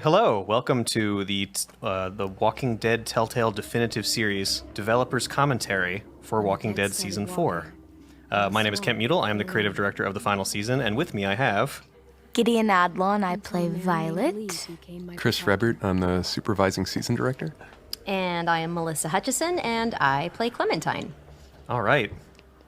Hello, welcome to the Walking Dead Telltale Definitive Series Developers Commentary for Walking Dead Season 4. My name is Kent Mudle, I am the creative director of the final season, and with me I have... Gideon Adelon, I play Violet. Chris Rebbert, I'm the supervising season director. And I am Melissa Hutchinson, and I play Clementine. All right.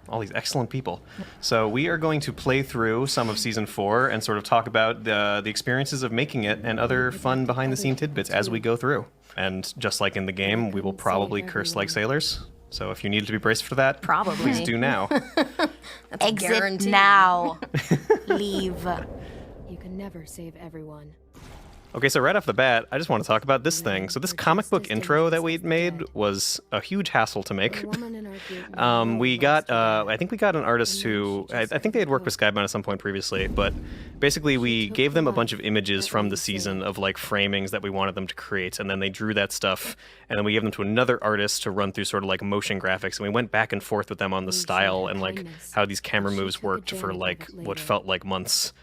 All these excellent people. So we are going to play through some of Season 4 and sort of talk about the experiences of making it and other fun behind-the-scene tidbits as we go through. And just like in the game, we will probably curse like sailors. So if you needed to be braced for that, please do now. Exit now. Leave. You can never save everyone. Okay, so right off the bat, I just want to talk about this thing. So this comic book intro that we made was a huge hassle to make. We got, I think we got an artist who, I think they had worked with Skybound at some point previously, but basically we gave them a bunch of images from the season of like framings that we wanted them to create, and then they drew that stuff, and then we gave them to another artist to run through sort of like motion graphics, and we went back and forth with them on the style and like how these camera moves worked for like what felt like months.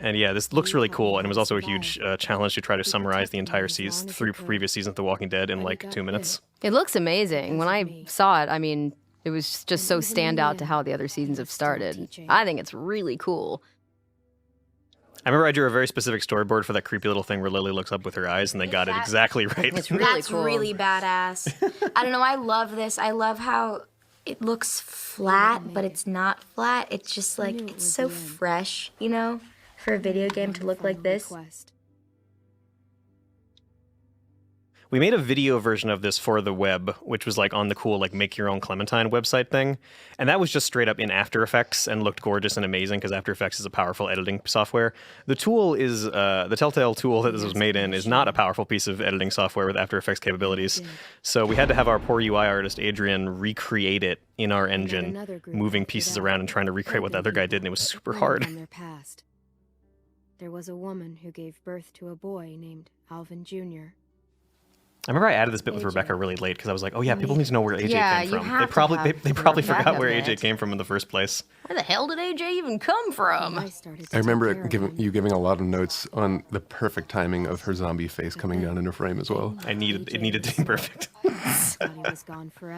And yeah, this looks really cool, and it was also a huge challenge to try to summarize the entire season, 3 previous seasons of The Walking Dead in like 2 minutes. It looks amazing. When I saw it, I mean, it was just so standout to how the other seasons have started. I think it's really cool. I remember I drew a very specific storyboard for that creepy little thing where Lily looks up with her eyes, and they got it exactly right. It's really That's cool. really badass. I don't know, I love this. I love how it looks flat, but it's not flat. It's just like, it's so fresh, you know? For a video game to look like this. We made a video version of this for the web, which was like on the cool like make your own Clementine website thing, and that was just straight up in After Effects and looked gorgeous and amazing because After Effects is a powerful editing software. The tool is the Telltale tool that this was made in is not a powerful piece of editing software with After Effects capabilities, so we had to have our poor UI artist Adrian recreate it in our engine, moving pieces around and trying to recreate what the other guy did, and it was super hard. There was a woman who gave birth to a boy named Alvin Jr. I remember I added this bit with Rebecca really late because I was like, oh yeah, people need to know where AJ came from. They probably forgot where AJ came from in the first place. Where the hell did AJ even come from? I remember you giving a lot of notes on the perfect timing of her zombie face coming down into frame as well. It needed to be perfect.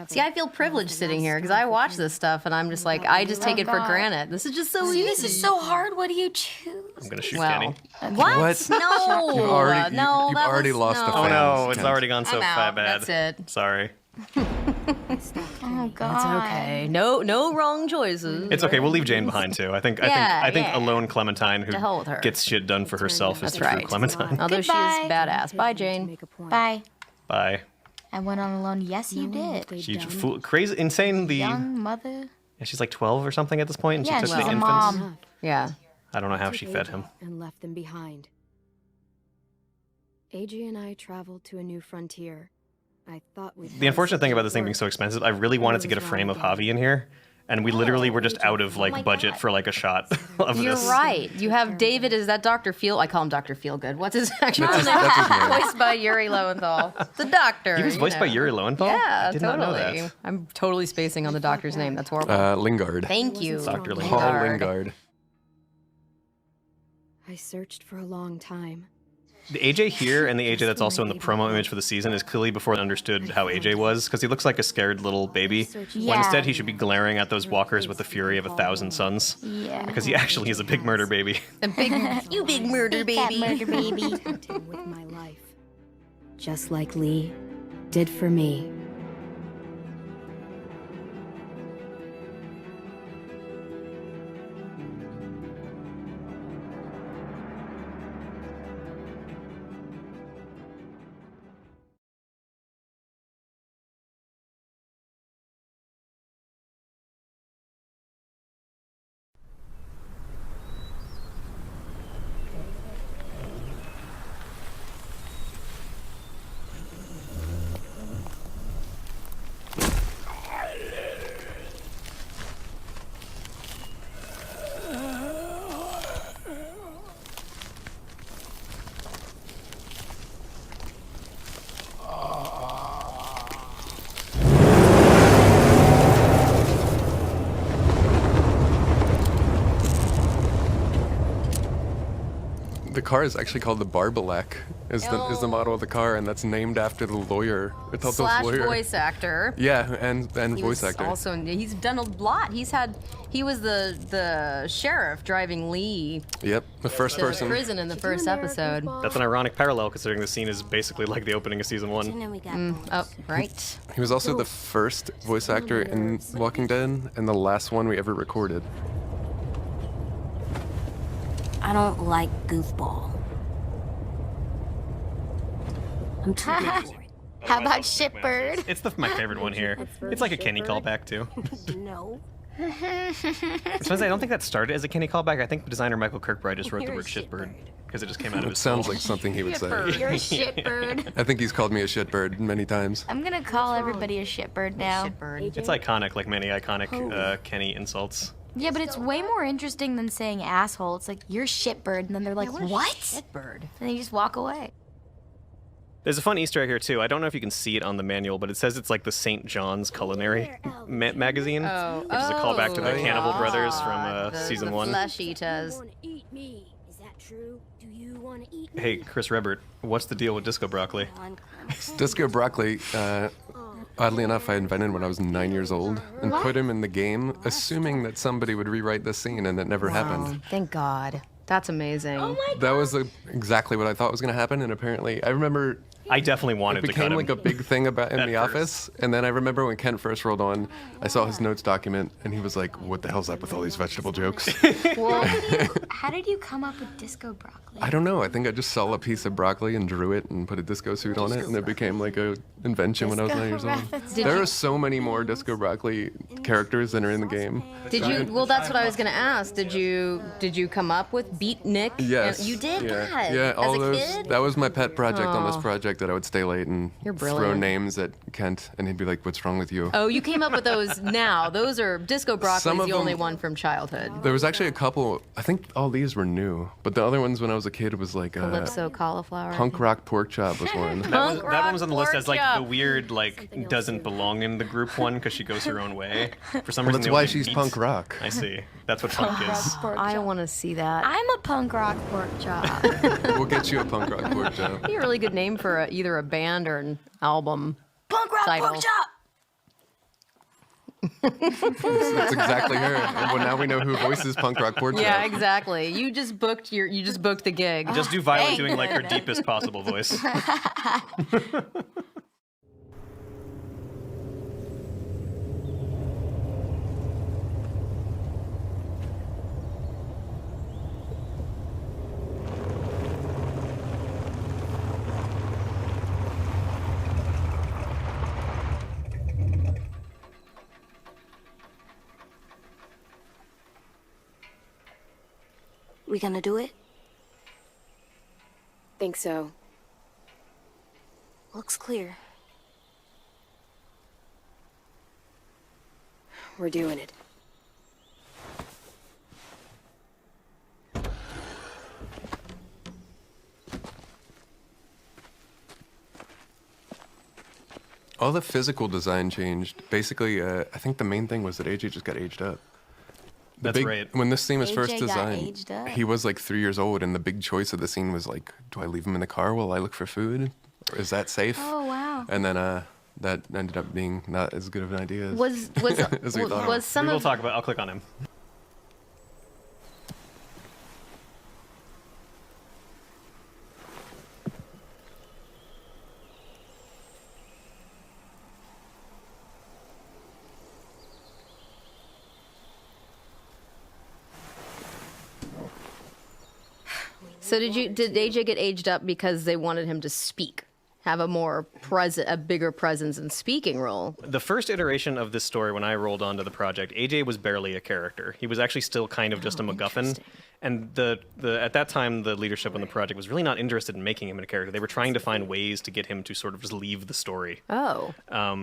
See, I feel privileged sitting here because I watch this stuff and I'm just like, I just take it for granted. This is just so easy. This is so hard. What do you choose? I'm gonna shoot Kenny. What? No. You've already lost the fans. Oh no, it's already gone so bad. That's it. Sorry. Oh god. That's okay. No wrong choices. It's okay. We'll leave Jane behind too. I think alone Clementine who hell with her. gets shit done for herself is the true Clementine. Although she is badass. Bye, Jane. Bye. Bye. I went on alone. Yes, you did. She's crazy, insane. Young mother. Yeah, she's like 12 or something at this point, and Yeah, she took she's the a infants. mom. Yeah. I don't know how she fed him. And left them behind. AJ and I traveled to a new frontier. I thought The unfortunate thing about this thing being so expensive, I really wanted to get a frame of Javi in here, and we literally were just out of like budget for like a shot of this. You're right. You have David as that Dr. Feel. I call him Dr. Feelgood. What's his actual name? That's his name. Voiced by Yuri Lowenthal. The doctor. He was voiced by Yuri Lowenthal? Yeah, I did not know totally. that. I'm totally spacing on the doctor's name. That's horrible. Lingard. Thank you. Dr. Paul Lingard. Lingard. I searched for a long time. The AJ here and the AJ that's also in the promo image for the season is clearly before I understood how AJ was, because he looks like a scared little baby. When instead he should be glaring at those walkers with the fury of 1,000 suns. Yeah. Because he actually is a big murder baby. You big murder That baby. murder baby. With my life. Just like Lee did for me. The car is actually called the Barbelak, is the model of the car, and that's named after the lawyer. Slash voice actor. Yeah, and He voice was actor. Also, he's done a lot. He was the sheriff driving Lee Yep, the first to person. prison in the first episode. That's an ironic parallel considering the scene is basically like the opening of season 1. Oh, right. He was also the first voice actor in Walking Dead, and the last one we ever recorded. I don't like goofball. I'm too good for it. How about Shitbird? It's my favorite one here. It's like a Kenny callback too. No. I don't think that started as a Kenny callback. I think designer Michael Kirkbride just wrote the word shitbird because it just came out of It his sounds soul. like something he would say. You're a shitbird. I think he's called me a shitbird many times. I'm gonna call everybody a shitbird now. Shitbird. It's iconic, like many iconic Kenny insults. Yeah, but it's way more interesting than saying asshole. It's like, you're shitbird, and then they're like, what? Shitbird. And you just walk away. There's a fun Easter egg here too. I don't know if you can see it on the manual, but it says it's like the St. John's Culinary magazine, which is a callback to the Cannibal Brothers from season the 1. Flesh eaters. Eat me. Is that true? Do you want to eat me? Hey, Chris Rebbert, what's the deal with disco broccoli? Disco Broccoli, oddly enough, I invented when I was 9 years old and put him in the game, assuming that somebody would rewrite the scene, and it never happened. Thank God. That's amazing. That was exactly what I thought was going to happen, and apparently, I remember I definitely it wanted to cut became him. like a big thing about in At the first. office, and then I remember when Kent first rolled on, I saw his notes document, and he was like, "What the hell's up with all these vegetable jokes?" How did you come up with disco broccoli? I don't know. I think I just saw a piece of broccoli and drew it and put a disco suit on it, and it became like a invention when I was 9 years old. There are so many more disco broccoli characters than are in the game. Did you? Well, that's what I was gonna ask. Did you come up with Beat Nick? Yes. And you did. Yeah. God. Yeah. All As a those. kid? That was my pet project on this project. That I would stay late and You're throw brilliant. names at Kent, and he'd be like, "What's wrong with you?" Oh, you came up with those now. Those are Disco Broccoli's Some of the only them- one from childhood. There was actually a couple. I think all these were new, but the other ones when I was a kid was like Calypso cauliflower. Punk Rock Pork Chop was one. That one was on the list pork as like chop. the weird, like, doesn't belong in the group one because she goes her own way. For some reason, That's they why only she's beat- punk rock. I see. That's what punk is. I want to see that. I'm a punk rock pork chop. We'll get you a Punk Rock Pork Chop. Be a really good name for either a band or an album. Punk rock Title. pork chop! That's exactly her. And well, now we know who voices Punk Rock Pork Chop. Yeah, exactly. You just booked the gig. Just do Violet doing like her deepest possible voice. We gonna do it? Think so. Looks clear. We're doing it. All the physical design changed. Basically, I think the main thing was that AJ just got aged up. That's right. When this scene was AJ first got designed, aged up? he was like 3 years old, and the big choice of the scene was like, do I leave him in the car while I look for food? Or is that safe? Oh, wow. And then that ended up being not as good of an idea as, Was as we thought. was some We will of talk about. I'll click on him. So did AJ get aged up because they wanted him to speak, have a bigger presence and speaking role? The first iteration of this story, when I rolled onto the project, AJ was barely a character. He was actually still kind of just a MacGuffin. And at that time, the leadership on the project was really not interested in making him a character. They were trying to find ways to get him to sort of just leave the story. Oh.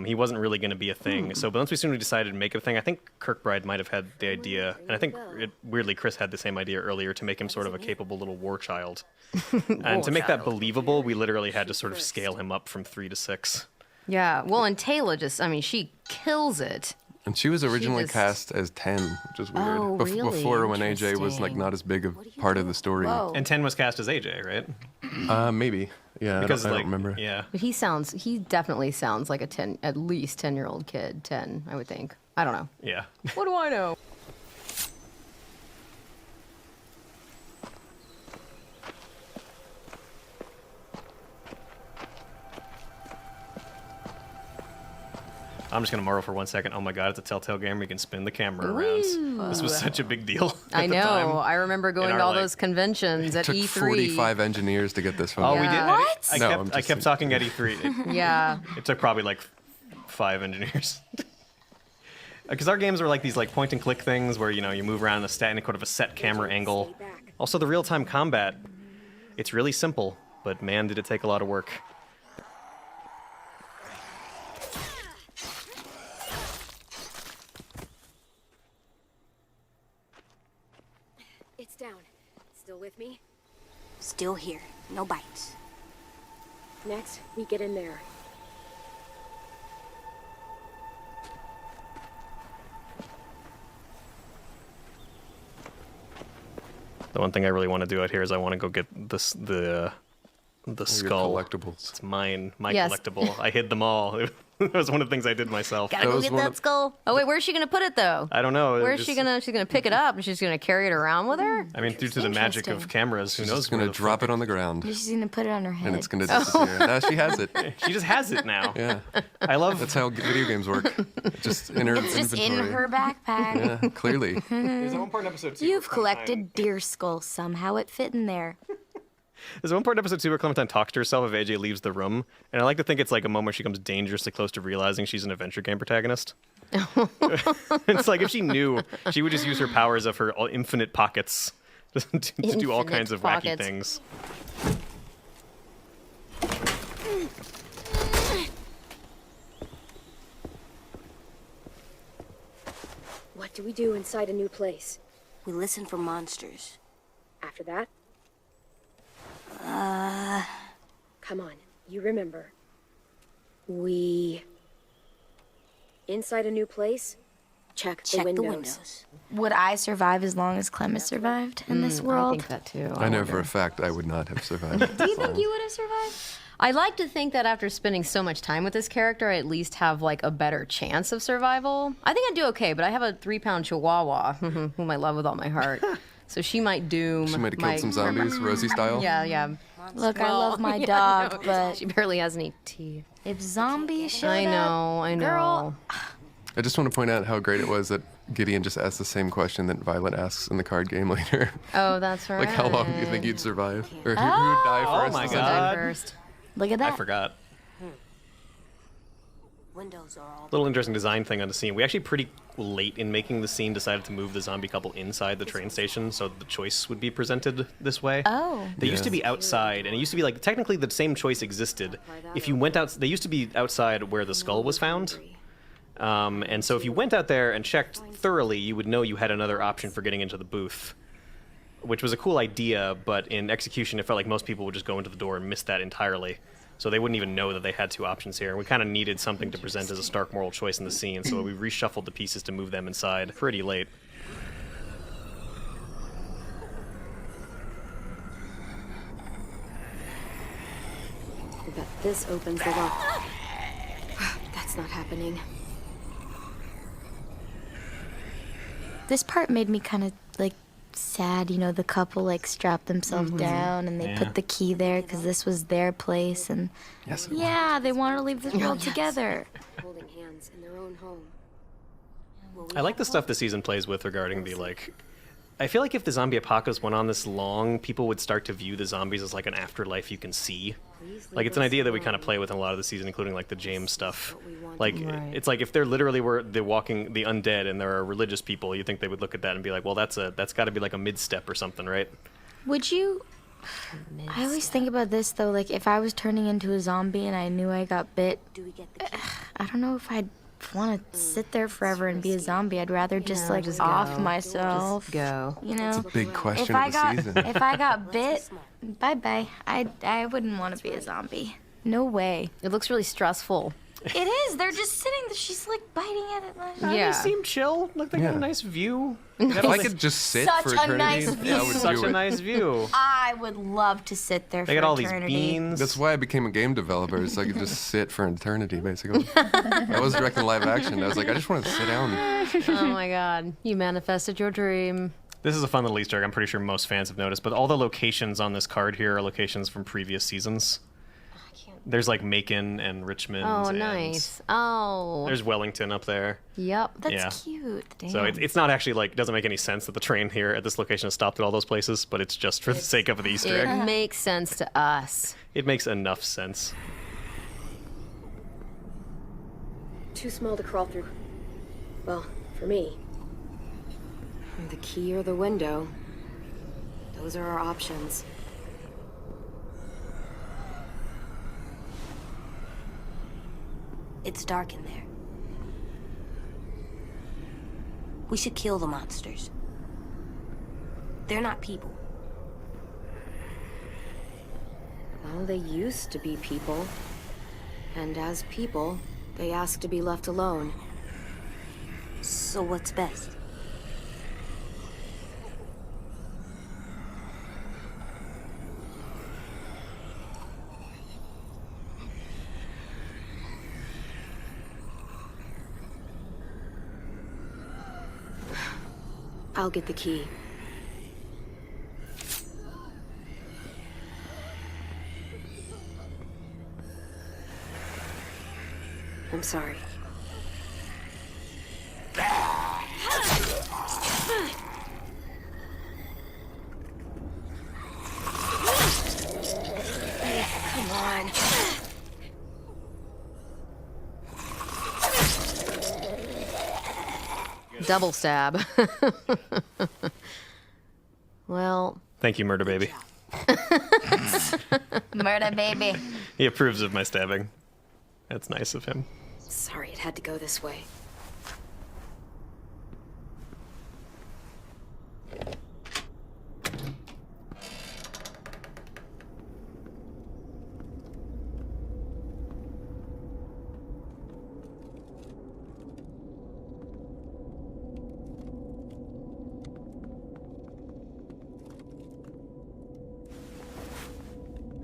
He wasn't really going to be a thing. So, but once we soon decided to make it a thing, I think Kirkbride might have had the idea, and I think weirdly Chris had the same idea earlier, to make him sort of a capable little war child. And to make that believable, we literally had to sort of scale him up from 3 to 6. Yeah. Well, and Taylor she kills it And she was originally just- cast as 10, which is weird. Oh, really? Before when AJ was like Interesting. not as big a part of the story. Whoa. And 10 was cast as AJ, right? Maybe. Yeah, Because I like, don't remember. Yeah. But he definitely sounds like a 10, at least 10-year-old kid. 10, I would think. I don't know. Yeah. What do I know? I'm just gonna marvel for 1 second. Oh my god, it's a Telltale game where you can spin the camera around. This was such a big deal. I at the know. time. I remember going our, to all like- those conventions at Took E3. 45 engineers to get this Oh, far. we did. Yeah. What? I No, kept, I'm I just kept talking at E3. Yeah. It took probably like 5 engineers. Because our games were like these like point and click things where you move around in a kind of a set camera angle. Also the real-time combat, it's really simple, but man did it take a lot of work. It's down. Still with me? Still here. No bites. Next, we get in there. The one thing I really want to do out here is I want to go get the Your skull. collectibles. It's mine, my Yes. collectible. I hid them all. That was one of the things I did myself. Gotta That go was get one that of- skull. Oh wait, where's she gonna put it though? I don't know. Where's she gonna? She's gonna pick it up and she's gonna carry it around with her. I mean, due to the magic of Interesting. cameras, who She's knows? just going to drop it on the ground, She's gonna put it on her head. and it's going to disappear. Now she has it. She just has it now. Yeah, I love. that's how video games work. Just in her It's just in inventory. her backpack. Yeah, clearly. There's one part in episode 2. You've collected deer skulls. Somehow it fit in there. There's one part in episode 2 where Clementine talks to herself if AJ leaves the room, and I like to think it's like a moment she comes dangerously close to realizing she's an adventure game protagonist. It's like if she knew, she would just use her powers of her infinite pockets to do all Infinite kinds of pockets. wacky things. What do we do inside a new place? We listen for monsters. After that? Come on, you remember. We... Inside a new place? Check the windows. Would I survive as long as Clemens survived in this I world? think that too. I know wonder. for a fact I would not have survived. Do you think you would have survived? I like to think that after spending so much time with this character, I at least have like a better chance of survival. I think I'd do okay, but I have a 3-pound chihuahua whom I love with all my heart. So she might doom. She might have killed some zombies, Rosie style. Yeah, yeah. Look, I love my Yeah, dog, I know. but She barely has any teeth. if zombies showed I know, up, I know. girl, I just want to point out how great it was that Gideon just asked the same question that Violet asks in the card game later. Oh, that's right. Like, how long do you think you'd survive? Or who would die Oh first? my essentially? God. First. look at I that. forgot. Windows are all. Little interesting design thing on the scene. We actually pretty late in making the scene decided to move the zombie couple inside the train station, so the choice would be presented this way. Oh. They used to be outside, and it used to be like technically the same choice existed. If you went out, they used to be outside where the skull was found. And so if you went out there and checked thoroughly, you would know you had another option for getting into the booth, which was a cool idea, but in execution, it felt like most people would just go into the door and miss that entirely. So they wouldn't even know that they had two options here. And we kind of needed something to present as a stark moral choice in the scene, so we reshuffled the pieces to move them inside pretty late. I bet this opens the lock. That's not happening. This part made me kind of like sad. You know, the couple like strapped themselves down and they Yeah. put the key there because this was their place, and Yes. yeah, they wanted to leave this world together. Holding hands in their own home. I like the stuff the season plays with regarding the, like... I feel like if the zombie apocalypse went on this long, people would start to view the zombies as like an afterlife you can see. Like, it's an idea that we kind of play with in a lot of the season, including like the James stuff. Like, Right. it's like if there literally were the undead and there are religious people, you think they would look at that and be like, well, that's got to be like a mid-step or something, right? Would you? I always think about this though. Like, if I was turning into a zombie and I knew I got bit, I don't know if I'd want to sit there forever and be a zombie. I'd rather just like just off go. myself. Just go. You know. Big question If I of the got season. if I got bit, bye bye. I wouldn't want to be a zombie. No way. It looks really stressful. It is. They're just sitting there. She's like biting at it. Yeah. They seem chill. Look, they got a nice view. They got If all I this- could just sit Such for a eternity, nice view. I would such do a it. nice view. I would love to sit there They for got all these eternity. beans. That's why I became a game developer, so I could just sit for eternity, basically. I was directing live action. I was like, I just want to sit down. Oh my god. You manifested your dream. This is a fun little Easter egg I'm pretty sure most fans have noticed, but all the locations on this card here are locations from previous seasons. There's like Macon and Richmond. Oh, and nice. Oh. There's Wellington up there. Yep. That's Yeah. cute. Damn. So it's not actually like, doesn't make any sense that the train here at this location has stopped at all those places, but it's just for the sake of the Easter It egg. makes sense to us. It makes enough sense. Too small to crawl through. Well, for me. The key or the window. Those are our options. It's dark in there. We should kill the monsters. They're not people. Well, they used to be people. And as people, they ask to be left alone. So what's best? I'll get the key. I'm sorry. Come on. Double stab. Well, Thank you, Murder Baby. Murder baby. He approves of my stabbing. That's nice of him. Sorry it had to go this way.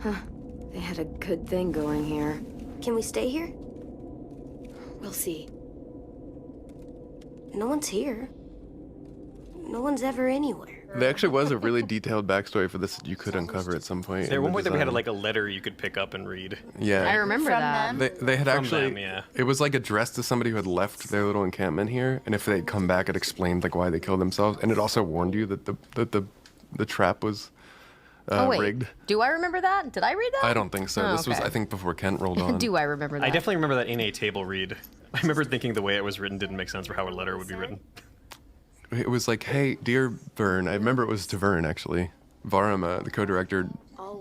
Huh. They had a good thing going here. Can we stay here? We'll see. No one's here. No one's ever anywhere. There actually was a really detailed backstory for this that you could uncover at some point. There in one the point that we had design. like a letter you could pick up and read. Yeah. I remember From that. them? They had From actually, them, yeah. it was like addressed to somebody who had left their little encampment here, and if they'd come back, it explained like why they killed themselves, and it also warned you that the trap was Oh wait, rigged. do I remember that? Did I read that? I don't think so. Oh, This was, okay. I think, before Kent rolled on. Do I remember that? I definitely remember that in a table read. I remember thinking the way it was written didn't make sense for how a letter would be written. It was like, hey, dear Vern. I remember it was to Vern, actually. Varum, the co-director,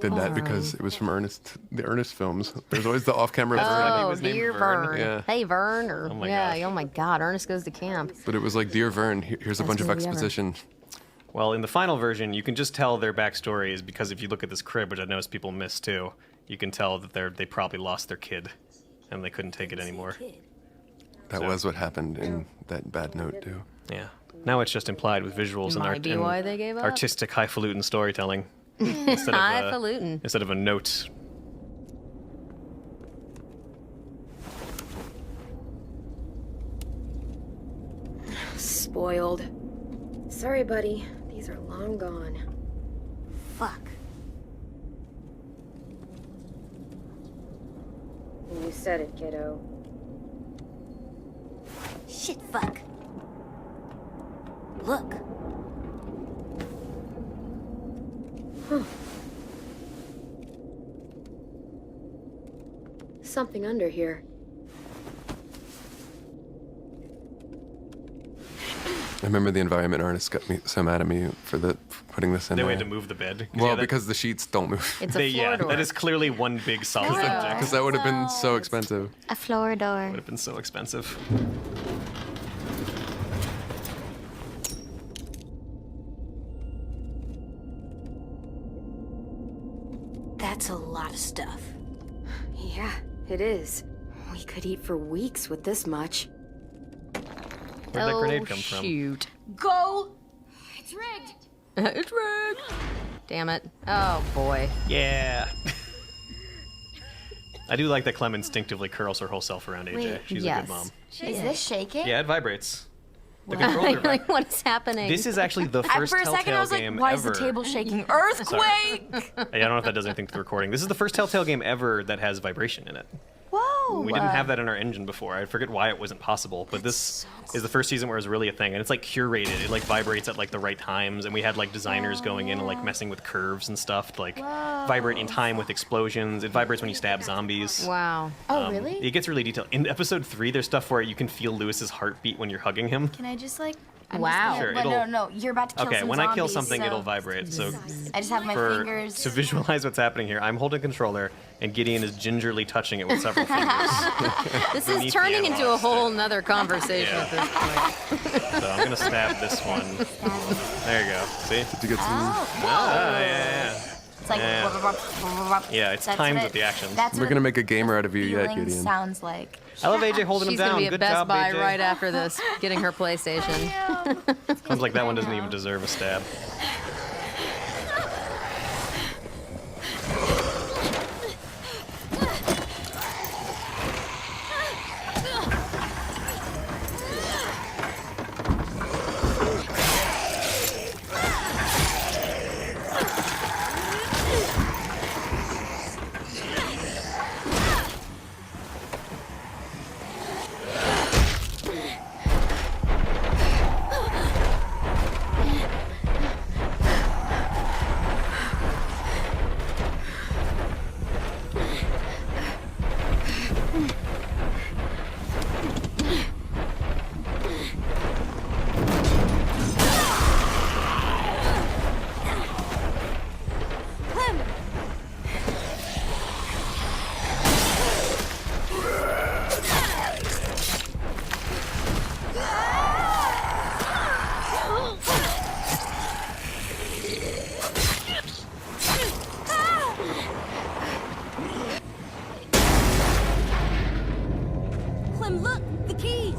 did that because it was from the Ernest films. There's always the off-camera Vern. Oh, was named dear Vern. Vern. Yeah. Hey, Vern. Or, Oh my yeah, gosh. oh my God, Ernest goes to camp. But it was like, dear Vern, here's a bunch of movie ever. exposition. Well, in the final version, you can just tell their backstory is because if you look at this crib, which I noticed people miss too, you can tell that they probably lost their kid, and they couldn't take it anymore. That was what happened in that bad note, too. Yeah. Now it's just implied with visuals and Might be and why they gave up. artistic highfalutin storytelling instead Highfalutin. instead of a note. Spoiled. Sorry, buddy. These are long gone. Fuck. You said it, kiddo. Shit, fuck. Look. Something under here. I remember the environment artist got me so mad at me for putting this in They there. had to move the bed. Well, because the sheets don't move. It's a they, floor yeah, door. that is clearly one big solid object. Because that would have been so expensive. A floor door. Would have been so expensive. That's a lot of stuff. Yeah, it is. We could eat for weeks with this much. Where'd that grenade come from? Shoot. Go! It's rigged! It's rigged. Damn it. Oh, boy. Yeah. I do like that Clem instinctively curls her whole self around AJ. Wait, She's a yes. good mom. Is this shaking? Yeah, it vibrates. The controller Like, what is happening? This is actually the first For a second, I Telltale was like, game why ever. is the table shaking? Earthquake! I don't know if that does anything to the recording. This is the first Telltale game ever that has vibration in it. Whoa! We didn't have that in our engine before. I forget why it wasn't possible, but this is the first season where it's really a thing, and it's like curated. It like vibrates at like the right times, and we had like designers going in and like messing with curves and stuff to like vibrate in time with explosions. It vibrates when you stab zombies. Wow. Oh, really? It gets really detailed. In episode 3, there's stuff where you can feel Lewis's heartbeat when you're hugging him. Can I just like... I'm Wow. Just Sure, gonna, it'll- no, you're about to kill Okay, some when I kill zombies, something, so it'll vibrate. So I just have my fingers... to visualize what's happening here, I'm holding a controller, and Gideon is gingerly touching it with several fingers. This Beneath is the turning into a analog whole stick. nother conversation at this point. So I'm gonna stab this one. There you go. See? Did you get some? Ah, yeah. It's like... Yeah. Yeah, it's That's timed what with the actions. That's We're what gonna make a gamer out of you yet, feeling Gideon. sounds like. I love AJ holding She's him gonna down. be at Good Best job, Buy AJ. right after this, getting her PlayStation. Sounds like that one doesn't even deserve a stab. Clem, look! The keys!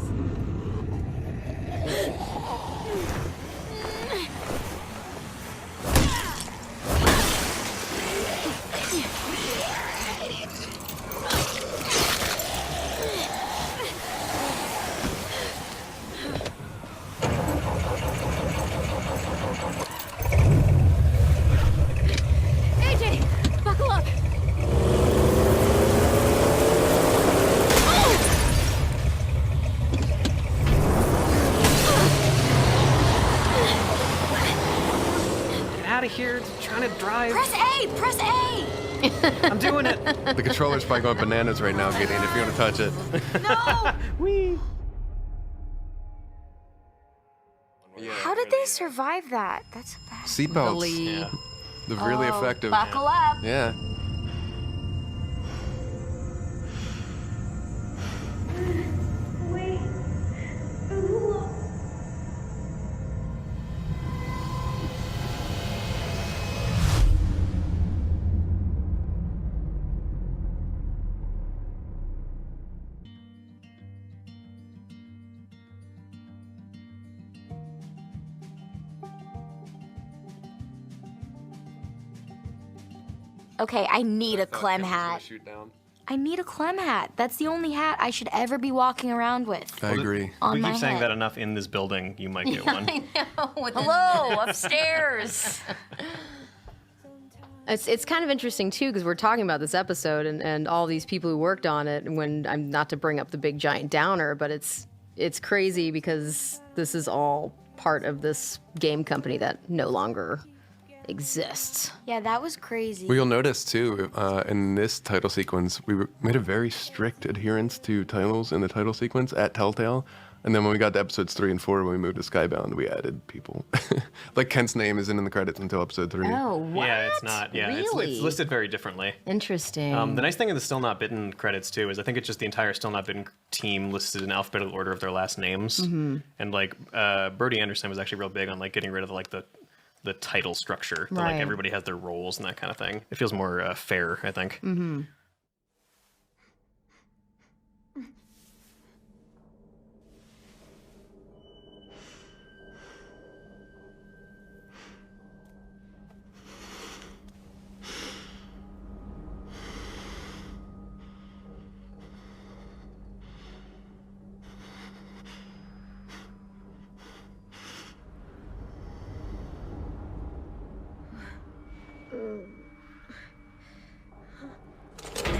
AJ! Buckle up! Get out of here. Trying to drive. Press A! Press A! I'm doing it. The controller's probably going bananas right now, Gideon, if you want to touch it. No! Whee. How did they survive that? That's bad. Seatbelts. Really? Yeah. They're really Oh, effective. Buckle up. Yeah. Okay, I need a Clem Cameras gonna hat. shoot down. I need a Clem hat. That's the only hat I should ever be walking around with. I agree. On We my keep saying head. that enough in this building, you might get one. Hello, upstairs. It's kind of interesting too because we're talking about this episode and all these people who worked on it. And when I'm not to bring up the big giant downer, but it's crazy because this is all part of this game company that no longer exists. Yeah, that was crazy. Well, you'll notice too, in this title sequence, made a very strict adherence to titles in the title sequence at Telltale. And then when we got to episodes 3 and 4, when we moved to Skybound, we added people. Like Kent's name isn't in the credits until episode 3. Oh, what? Yeah, it's not. Yeah, Really? it's listed very differently. Interesting. The nice thing in the Still Not Bitten credits too is I think it's just the entire Still Not Bitten team listed in alphabetical order of their last names. Mm-hmm. And like Brody Anderson was actually real big on like getting rid of like the title structure. That, Right. Like everybody has their roles and that kind of thing. It feels more fair, I think. Mm-hmm.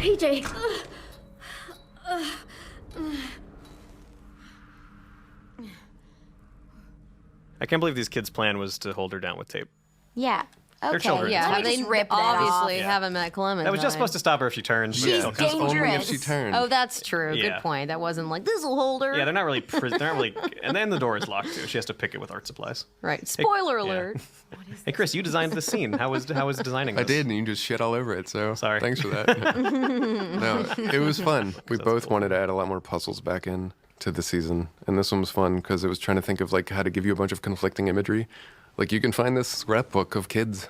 AJ! I can't believe these kids' plan was to hold her down with tape. Yeah. Okay. children. Yeah, Let me they just rip that obviously off. haven't met Clementine. That was just supposed to stop her if she turned. but She's still kind of- Only if dangerous. she turned. Oh, that's true. Yeah. Good point. That wasn't like, this'll hold her. Yeah, they're not really. They're not really. And then the door is locked too. She has to pick it with art supplies. Right. Spoiler yeah. alert. Hey, Chris, you designed this scene. How was designing this? I did, and you just shit all over it, so Sorry. thanks for that. No, it was fun. We both wanted to add a lot more puzzles back in to the season, and this one was fun because it was trying to think of like how to give you a bunch of conflicting imagery. Like you can find this scrapbook of kids,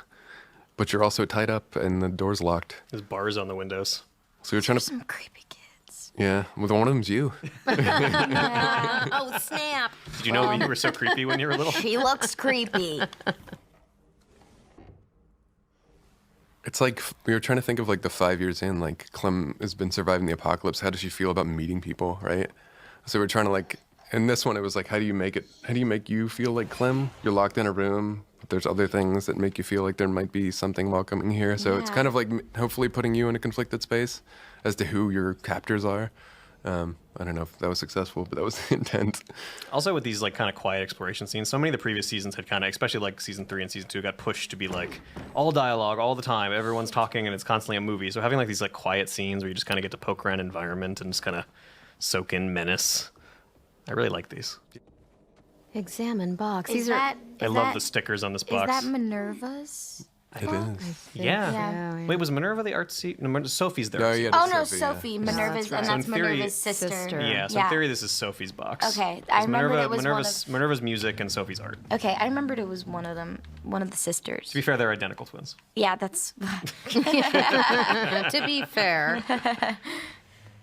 but you're also tied up and the door's locked. There's bars on the windows. So you're trying to, Some creepy kids. yeah, well, one of them's you. Oh, snap. Did you know you were so creepy when you were little? He looks creepy. It's like we were trying to think of like the 5 years in, like Clem has been surviving the apocalypse. How does she feel about meeting people, right? So we're trying to like, in this one, it was like, how do you make you feel like Clem? You're locked in a room, but there's other things that make you feel like there might be something welcoming here. So it's Yeah. kind of like hopefully putting you in a conflicted space as to who your captors are. I don't know if that was successful, but that was the intent. Also, with these like kind of quiet exploration scenes, so many of the previous seasons had kind of, especially like season 3 and season 2, got pushed to be like all dialogue all the time. Everyone's talking, and it's constantly a movie. So having like these like quiet scenes where you just kind of get to poke around environment and just kind of soak in menace. I really like these. Examine box. Is These are. that, I is love that- the stickers on this Is box. that Minerva's? It is. Yeah. Yeah. Wait, was Minerva the artsy? No, Sophie's there. No, yeah, Oh that's no, Sophie, yeah. Sophie. Minerva's, right. and So that's in theory- Minerva's sister. Sister. Yeah, so in theory, this is Sophie's box. Okay, It's I remembered it was one Minerva's music and Sophie's art. Okay, I remembered it was one of them, one of the sisters. To be fair, they're identical twins. Yeah, that's. To be fair.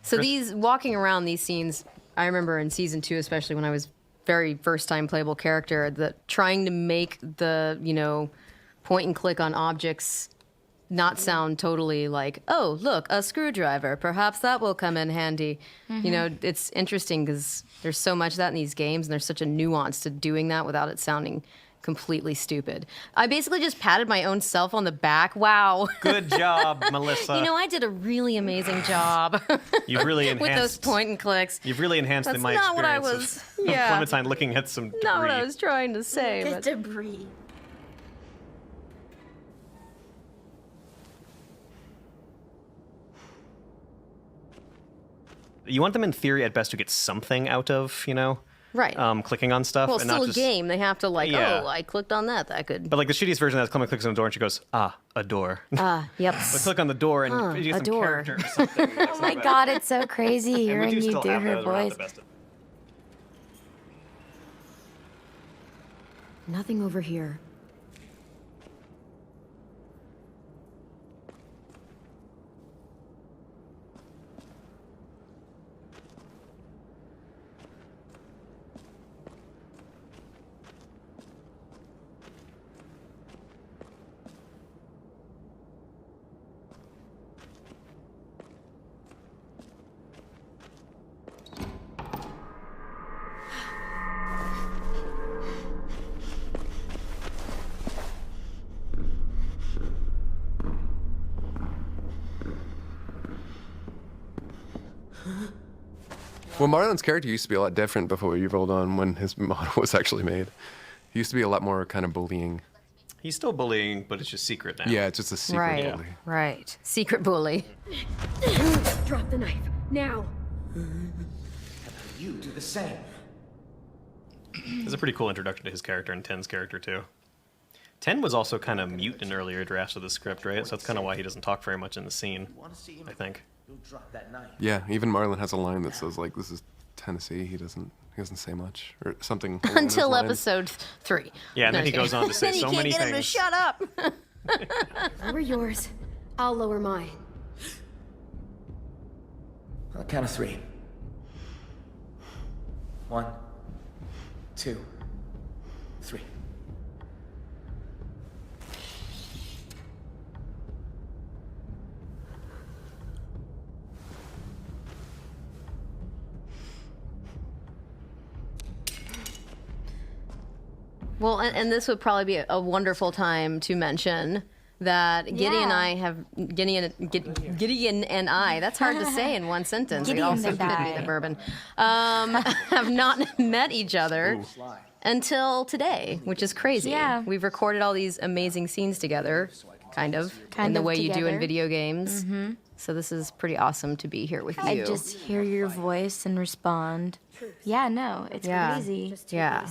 So these walking around these scenes, I remember in season 2, especially when I was very first time playable character, that trying to make the, point and click on objects not sound totally like, oh, look, a screwdriver. Perhaps that will come in handy. It's interesting because there's so much of that in these games, and there's such a nuance to doing that without it sounding completely stupid. I basically just patted my own self on the back. Wow. Good job, Melissa. I did a really amazing job You've really enhanced with those point and clicks. You've really enhanced That's my not what I experience was. of Yeah, Clementine looking at some debris. not what I was trying to say. But debris. You want them in theory at best to get something out of, right. clicking on stuff. Well, and still not a just, game. They have to Yeah. oh, I clicked on that. That could. But like the shittiest version of that is Clement clicks on the door and she goes, a door. Yep. But click on the door and you get a some door. character or something. Oh my god, it's so crazy And we hearing do you still do have her those, we're not voice. the best at- Nothing over here. Well, Marlon's character used to be a lot different before you rolled on when his model was actually made. He used to be a lot more kind of bullying. He's still bullying, but it's just secret now. Yeah, it's just a secret Right. bully. Right. Secret bully. Drop the knife. Now! You do the same. It's a pretty cool introduction to his character and Ten's character, too. Ten was also kind of mute in earlier drafts of the script, right? So that's kind of why he doesn't talk very much in the scene, Want to see him? I think. You'll drop that knife. Yeah, even Marlon has a line that says like, "This is Tennessee." He doesn't say much or something. along those Until lines. episode 3. Yeah, and then he goes on to say Then you so can't many get him to things. shut up. Lower yours. I'll lower mine. On the count of 3. 1, 2, 3. Well, and this would probably be a wonderful time to mention that Gideon and Yeah. I have Gideon and I. That's hard to say in one sentence. We Gideon also the couldn't guy. the bourbon. Have not met each other until today, which is crazy. Yeah. We've recorded all these amazing scenes together, kind of in the of way you do in together. video games. So this is pretty awesome to be here with you. I just hear your voice and respond. Yeah, no, it's Yeah. crazy. Yeah.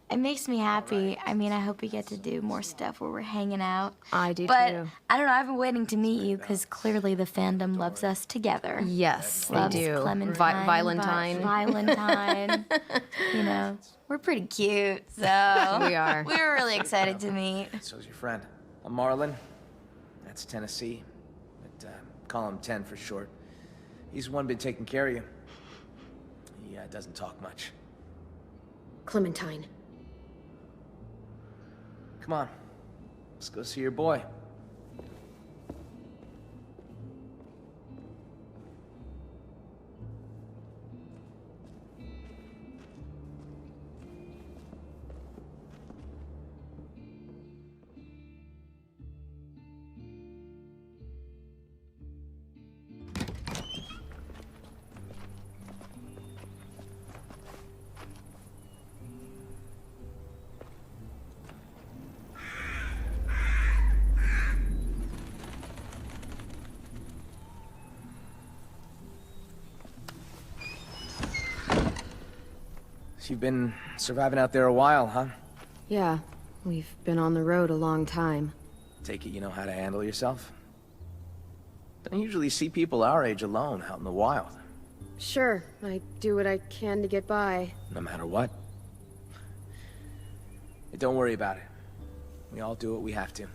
It makes me happy. I mean, I hope we get to do more stuff where we're hanging out. I do But too. I don't know. I've been waiting to meet you because clearly the fandom loves us together. Yes, they Loves do. Clementine, Valentine. Valentine. You know, we're pretty cute, so We are. We were really excited to meet. So's your friend. I'm Marlon. That's Tennessee. But call him 10 for short. He's the one been taking care of you. He doesn't talk much. Clementine. Come on. Let's go see your boy. So you've been surviving out there a while, huh? Yeah, we've been on the road a long time. Take it you know how to handle yourself? Don't usually see people our age alone out in the wild. Sure, I do what I can to get by. No matter what. Hey, don't worry about it. We all do what we have to.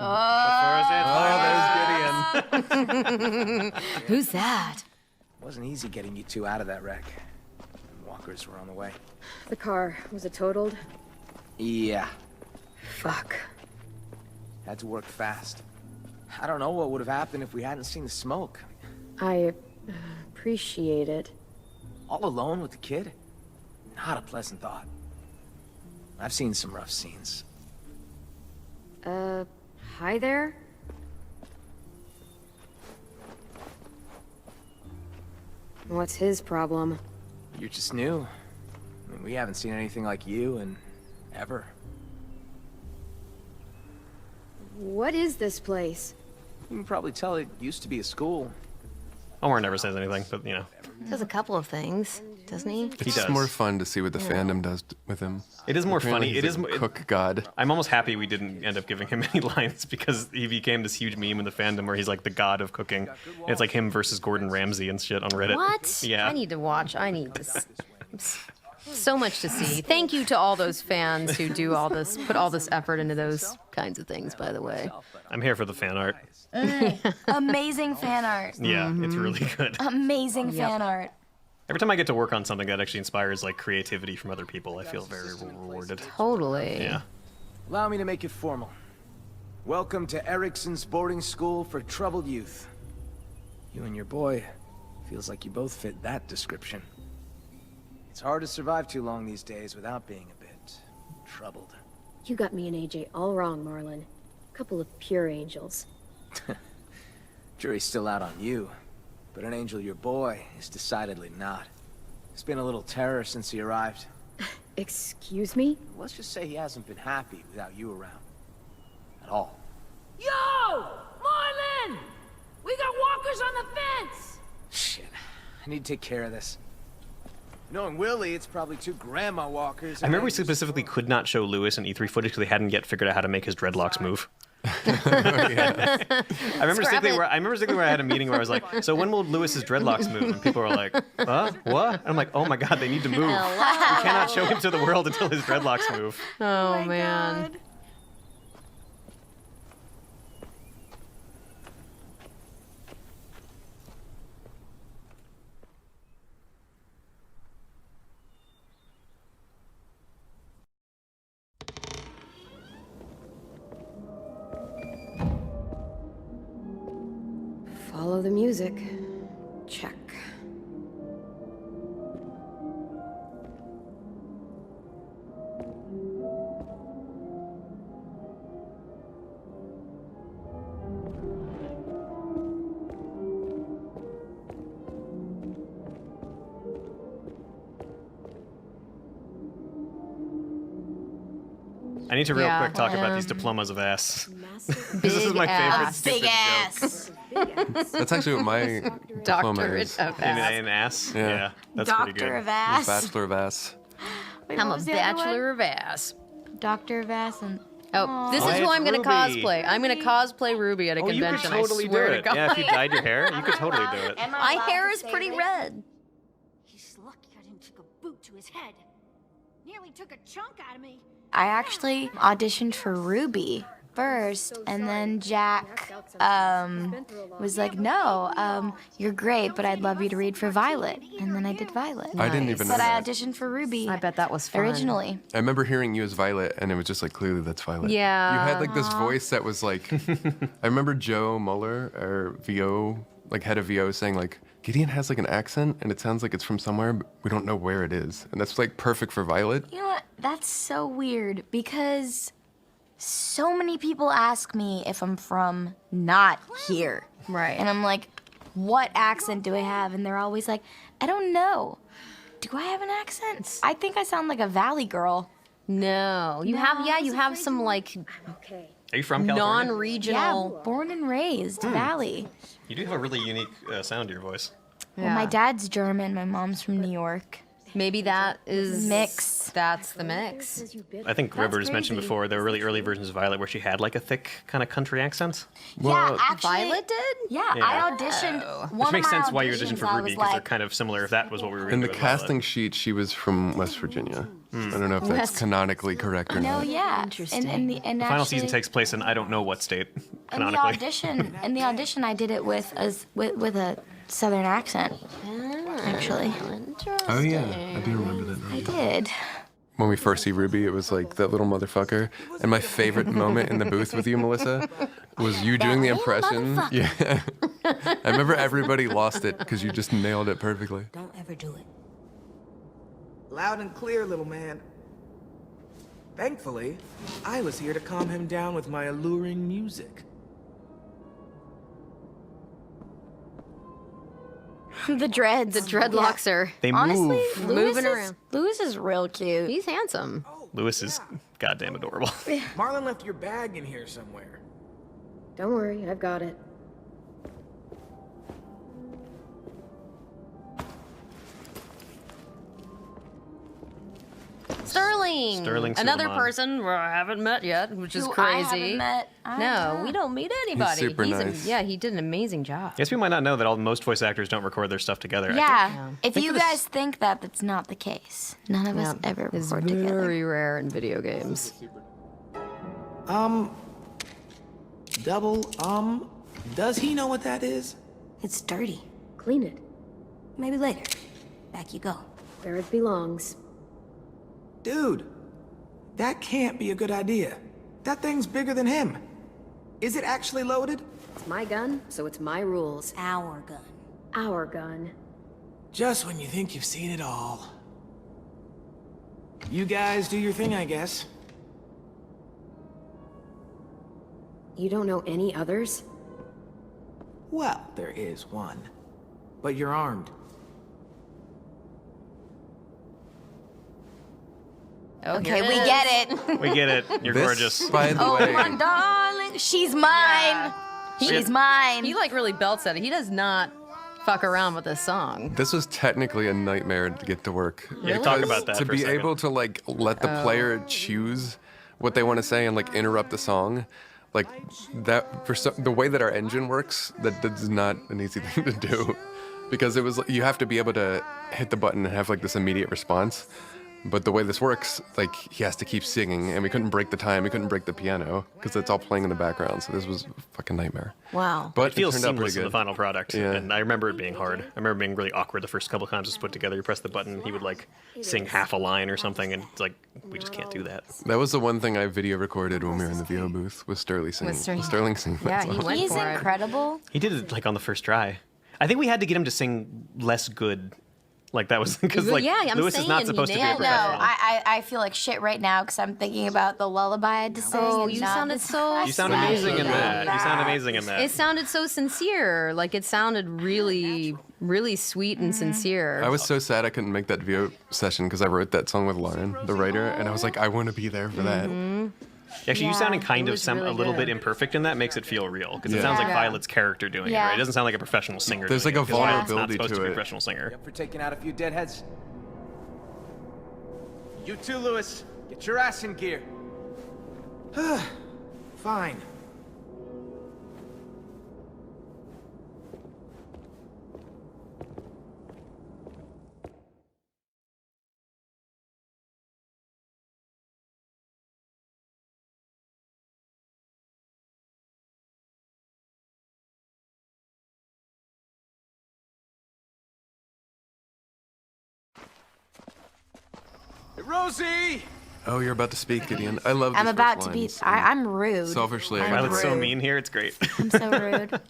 Oh, there's Gideon. Who's that? It wasn't easy getting you two out of that wreck. Walkers were on the way. The car, was it totaled? Yeah. Fuck. Had to work fast. I don't know what would have happened if we hadn't seen the smoke. I appreciate it. All alone with the kid? Not a pleasant thought. I've seen some rough scenes. Hi there? What's his problem? You're just new. I mean, we haven't seen anything like you in ever. What is this place? You can probably tell it used to be a school. Omar never says anything, but you know, Does a couple of things, doesn't he? he It's does. more fun to see what the fandom does with him. It is more Apparently funny. he's It is. a cook god. I'm almost happy we didn't end up giving him any lines because he became this huge meme in the fandom where he's like the god of cooking. And it's like him versus Gordon Ramsay and shit on Reddit. What? Yeah. I need to watch. I need to. So much to see. Thank you to all those fans who do all this, put all this effort into those kinds of things, by the way. I'm here for the fan art. Amazing fan art. Yeah, it's really good. Amazing fan art. Every time I get to work on something that actually inspires like creativity from other people, I feel very rewarded. Totally. Yeah. Allow me to make it formal. Welcome to Ericsons boarding school for troubled youth. You and your boy, feels like you both fit that description. It's hard to survive too long these days without being a bit troubled. You got me and AJ all wrong, Marlon. Couple of pure angels. Jury's still out on you, but an angel your boy is decidedly not. He's been a little terror since he arrived. Excuse me? Let's just say he hasn't been happy without you around. At all. Yo! Marlon! We got walkers on the fence! Shit. I need to take care of this. Knowing Willie, it's probably two grandma walkers. I remember we specifically could not show Lewis in E3 footage because they hadn't yet figured out how to make his dreadlocks move. I remember distinctly where I had a meeting where I was like, so when will Lewis's dreadlocks move? And people were like, huh? What? And I'm like, oh my god, they need to move. We cannot show him to the world until his dreadlocks move. Oh, man. God. Follow the music. Check. I need to real Yeah, quick talk about these diplomas of ass. This is Big my favorite ass. stupid Big joke. ass. That's actually what my diploma Doctorate is. of In ass. an ass? Yeah. That's pretty Doctor good. of ass. Bachelor of ass. Wait, I'm what a was the other one? bachelor of ass. Doctor of ass and. Oh, this Oh, is who it's I'm gonna Ruby. cosplay. I'm gonna cosplay Ruby at a Oh, you could convention. totally I do swear to it. God. Yeah, if you dyed your hair, you could totally do it. My hair is pretty red. He's lucky I didn't take a boot to his head. Nearly took a chunk out of me. I actually auditioned for Ruby first, and then Jack was like, "No, you're great, but I'd love you to read for Violet." And then I did Violet. I didn't even know But I that. auditioned for Ruby. I bet that was fun. originally. I remember hearing you as Violet, and it was just like, clearly that's Violet. Yeah. You had like this voice that was like, I remember Joe Muller, or VO, like head of VO, saying like, Gideon has like an accent, and it sounds like it's from somewhere, but we don't know where it is. And that's like perfect for Violet. You know what? That's so weird because so many people ask me if I'm from not here. Right. And I'm like, what accent do I have? And they're always like, I don't know. Do I have an accent? I think I sound like a valley girl. No, you have. Yeah, you have some like Okay. Are you from California? Yeah, non-regional. born and raised, valley. You do have a really unique sound to your voice. Well, my dad's German, my mom's from New York. Maybe that is Mix. That's the mix. I think Rebbert has mentioned crazy. before there were really early versions of Violet where she had like a thick kind of country accent. Yeah, actually. Violet did? Yeah, Yeah. I auditioned. Which makes sense why you auditioned for I Ruby was because they're like, kind of similar if that was what we were In going to the do with Violet. casting sheet, she was from West Virginia. I don't know if that's canonically correct or No, not. yeah. Interesting. And The final season actually- takes place in I don't know what state, In the canonically. audition, I did it with a southern accent. Actually, Oh yeah, I do remember that now. I did. When we first see Ruby, it was like that little motherfucker. And my favorite moment in the booth with you, Melissa, was you doing the impression. Yeah. I remember everybody lost it because you just nailed it perfectly. Don't ever do it. Loud and clear, little man. Thankfully, I was here to calm him down with my alluring music. The dreads. The dreadlocks are. They Honestly, move. Moving around. Lewis is real cute. He's handsome. Lewis is goddamn adorable. Marlon left your bag in here somewhere. Don't worry, I've got it. Sterling. Sterling Another Suleiman. person I haven't met yet, which is Who crazy. I haven't met. No, we don't meet anybody. super nice. Yeah, he did an amazing job. I guess we might not know that most voice actors don't record their stuff together. I think- Yeah. If think you for this- guys think that, that's not the case. None of us ever It's record together. very rare in video games. Does he know what that is? It's dirty. Clean it. Maybe later. Back you go. Where it belongs. Dude, that can't be a good idea. That thing's bigger than him. Is it actually loaded? It's my gun, so it's my rules. Our gun. Our gun. Just when you think you've seen it all. You guys do your thing, I guess. You don't know any others? Well, there is one. But you're armed. Okay, we get it. We get it. You're This, gorgeous. by the Oh way, my darling, she's mine. She's mine. He like really belts at it. He does not fuck around with this song. this was technically a nightmare to get to work. Yeah, talk Because about that To for a be second. able to like let the player choose what they want to say and like interrupt the song, like that the way that our engine works, that's not an easy thing to do, because it was you have to be able to hit the button and have like this immediate response. But the way this works, like, he has to keep singing, and we couldn't break the time, we couldn't break the piano, because it's all playing in the background, so this was a fucking nightmare. Wow. But It feels turned out pretty seamless in the good. final product, Yeah. and I remember it being hard. I remember being really awkward the first couple of times it was put together. You press the button, he would like sing half a line or something, and it's like, we just can't do that. That was the one thing I video recorded when we were in the VO booth, was Sterling singing. Sterling singing that Yeah, song. he went He's for it. incredible. He did it like on the first try. I think we had to get him to sing less good. Like that was because like Yeah, I'm Lewis is not saying, supposed to be a yeah, No, professional. I feel like shit right now because I'm thinking about the lullaby I had to sing. Oh, and you not sounded the- so You sound amazing in that. You sound amazing in that. It sounded so sincere. Like it sounded really, really sweet and sincere. I was so sad I couldn't make that VO session because I wrote that song with Lauren, the writer, and I was like, I want to be there for that. Actually, you Yeah, sounding kind it of was really a little good. bit imperfect in that makes it feel real because it Yeah. sounds like Yeah. Violet's character doing it. Yeah. Right? It doesn't sound like a professional singer. There's doing like a it, 'cause Violet's vulnerability not supposed to be a it. professional singer. Up for taking out a few deadheads? You too, Lewis. Get your ass in gear. Fine. Hey, Rosie! Oh, you're about to speak, Gideon. I love I'm these about first to be. lines. I'm rude. Selfishly, I I'm got Violet's to so write. mean here. It's great. I'm so rude.